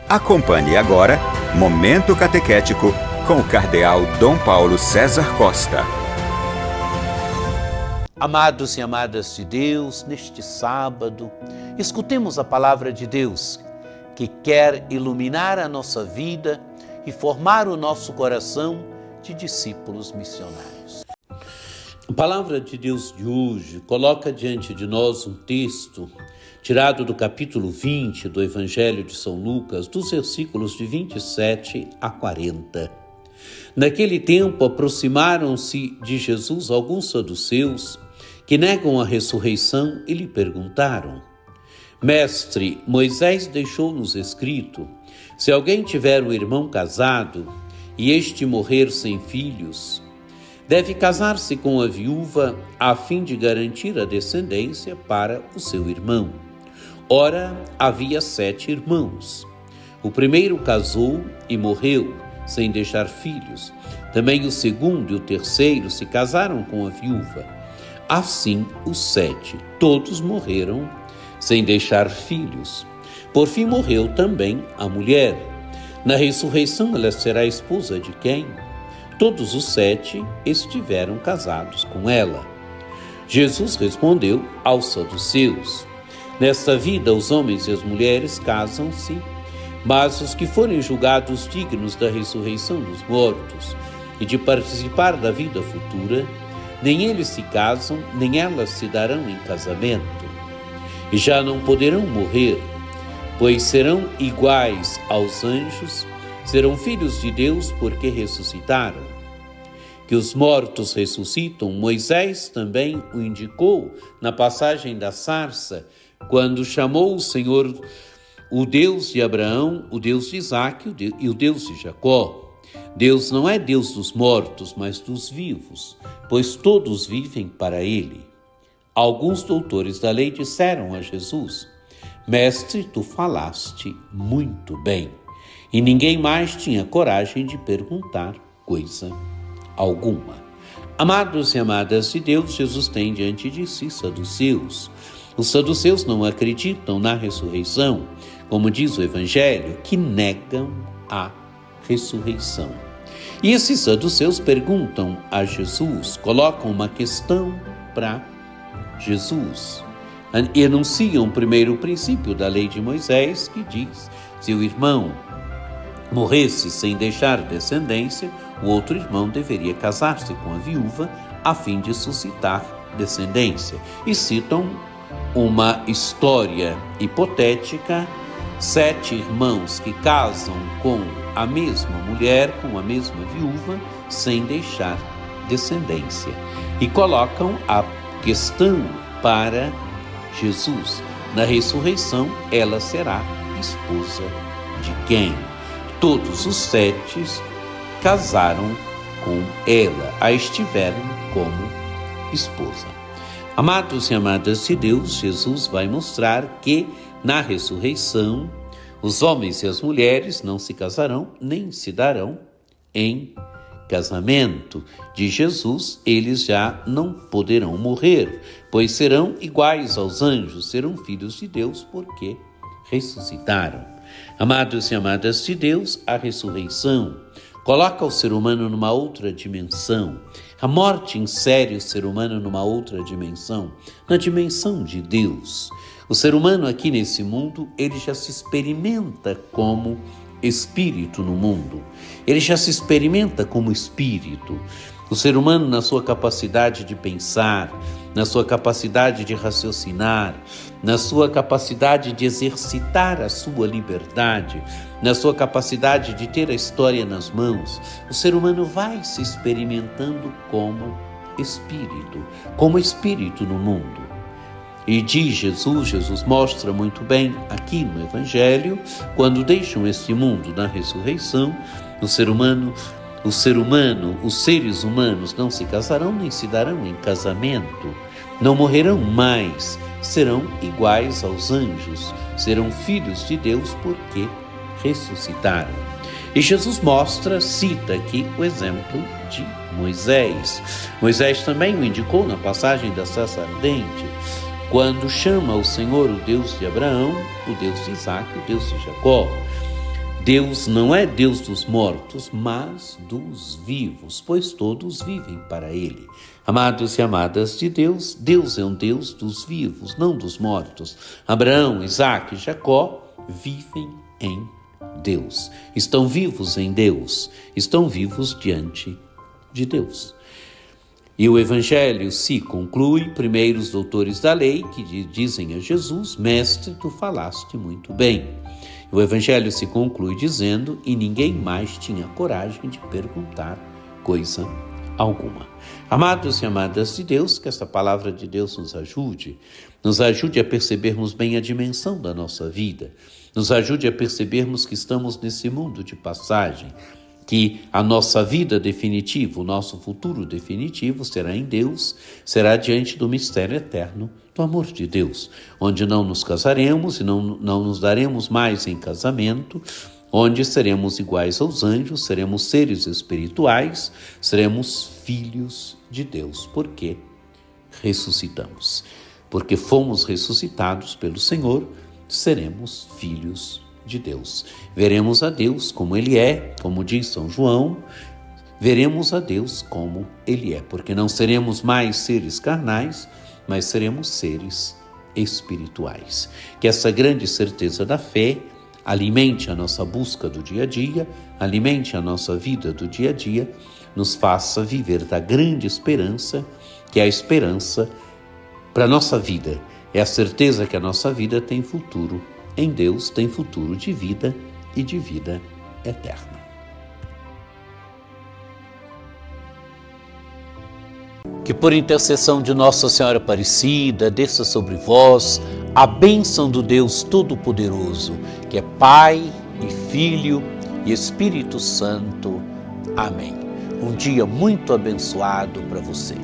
Acompanhe agora Momento Catequético com o Cardeal Dom Paulo César Costa. Amados e amadas de Deus, neste sábado, escutemos a palavra de Deus, que quer iluminar a nossa vida e formar o nosso coração de discípulos missionários. A palavra de Deus de hoje coloca diante de nós um texto tirado do capítulo 20 do Evangelho de São Lucas, dos versículos de 27 a 40. Naquele tempo, aproximaram-se de Jesus alguns saduceus que negam a ressurreição e lhe perguntaram: Mestre, Moisés deixou-nos escrito: se alguém tiver um irmão casado e este morrer sem filhos, deve casar-se com a viúva a fim de garantir a descendência para o seu irmão. Ora, havia 7 irmãos. O primeiro casou e morreu, sem deixar filhos. Também o segundo e o terceiro se casaram com a viúva. Assim, os 7, todos morreram, sem deixar filhos. Por fim, morreu também a mulher. Na ressurreição, ela será esposa de quem? Todos os 7 estiveram casados com ela. Jesus respondeu aos saduceus: Nesta vida, os homens e as mulheres casam-se, mas os que forem julgados dignos da ressurreição dos mortos e de participar da vida futura, nem eles se casam, nem elas se darão em casamento. E já não poderão morrer, pois serão iguais aos anjos, serão filhos de Deus porque ressuscitaram. Que os mortos ressuscitam, Moisés também o indicou na passagem da sarça, quando chamou o Senhor o Deus de Abraão, o Deus de Isaque e o Deus de Jacó. Deus não é Deus dos mortos, mas dos vivos, pois todos vivem para Ele. Alguns doutores da lei disseram a Jesus: Mestre, tu falaste muito bem. E ninguém mais tinha coragem de perguntar coisa alguma. Amados e amadas de Deus, Jesus tem diante de si saduceus. Os saduceus não acreditam na ressurreição, como diz o Evangelho, que negam a ressurreição. E esses saduceus perguntam a Jesus, colocam uma questão para Jesus. E enunciam primeiro o princípio da lei de Moisés, que diz: se o irmão morresse sem deixar descendência, o outro irmão deveria casar-se com a viúva a fim de suscitar descendência. E citam uma história hipotética: 7 irmãos que casam com a mesma mulher, com a mesma viúva, sem deixar descendência. E colocam a questão para Jesus: na ressurreição, ela será esposa de quem? Todos os 7 casaram com ela, a estiveram como esposa. Amados e amadas de Deus, Jesus vai mostrar que na ressurreição os homens e as mulheres não se casarão nem se darão em casamento. De Jesus, eles já não poderão morrer, pois serão iguais aos anjos, serão filhos de Deus porque ressuscitaram. Amados e amadas de Deus, a ressurreição coloca o ser humano numa outra dimensão. A morte insere o ser humano numa outra dimensão, na dimensão de Deus. O ser humano aqui nesse mundo, ele já se experimenta como espírito no mundo. Ele já se experimenta como espírito. O ser humano, na sua capacidade de pensar, na sua capacidade de raciocinar, na sua capacidade de exercitar a sua liberdade, na sua capacidade de ter a história nas mãos, o ser humano vai se experimentando como espírito no mundo. E diz Jesus mostra muito bem aqui no Evangelho, quando deixam este mundo na ressurreição, os seres humanos não se casarão nem se darão em casamento, não morrerão mais, serão iguais aos anjos, serão filhos de Deus porque ressuscitaram. E Jesus cita aqui o exemplo de Moisés. Moisés também o indicou na passagem da sarça ardente, quando chama o Senhor o Deus de Abraão, o Deus de Isaque, o Deus de Jacó. Deus não é Deus dos mortos, mas dos vivos, pois todos vivem para Ele. Amados e amadas de Deus, Deus é um Deus dos vivos, não dos mortos. Abraão, Isaque e Jacó vivem em Deus. Estão vivos em Deus, estão vivos diante de Deus. E o Evangelho se conclui, primeiro os doutores da lei, que dizem a Jesus: Mestre, tu falaste muito bem. O Evangelho se conclui dizendo: e ninguém mais tinha coragem de perguntar coisa alguma. Amados e amadas de Deus, que esta palavra de Deus nos ajude a percebermos bem a dimensão da nossa vida, nos ajude a percebermos que estamos nesse mundo de passagem, que a nossa vida definitiva, o nosso futuro definitivo será em Deus, será diante do mistério eterno do amor de Deus, onde não nos casaremos e não nos daremos mais em casamento, onde seremos iguais aos anjos, seremos seres espirituais, seremos filhos de Deus, porque ressuscitamos. Porque fomos ressuscitados pelo Senhor, seremos filhos de Deus. Veremos a Deus como Ele é, como diz São João, veremos a Deus como Ele é, porque não seremos mais seres carnais, mas seremos seres espirituais. Que essa grande certeza da fé alimente a nossa busca do dia a dia, alimente a nossa vida do dia a dia, nos faça viver da grande esperança, que é a esperança para a nossa vida. É a certeza que a nossa vida tem futuro em Deus, tem futuro de vida e de vida eterna. Que por intercessão de Nossa Senhora Aparecida, desça sobre vós a bênção do Deus Todo-Poderoso, que é Pai e Filho e Espírito Santo. Amém. Um dia muito abençoado para você.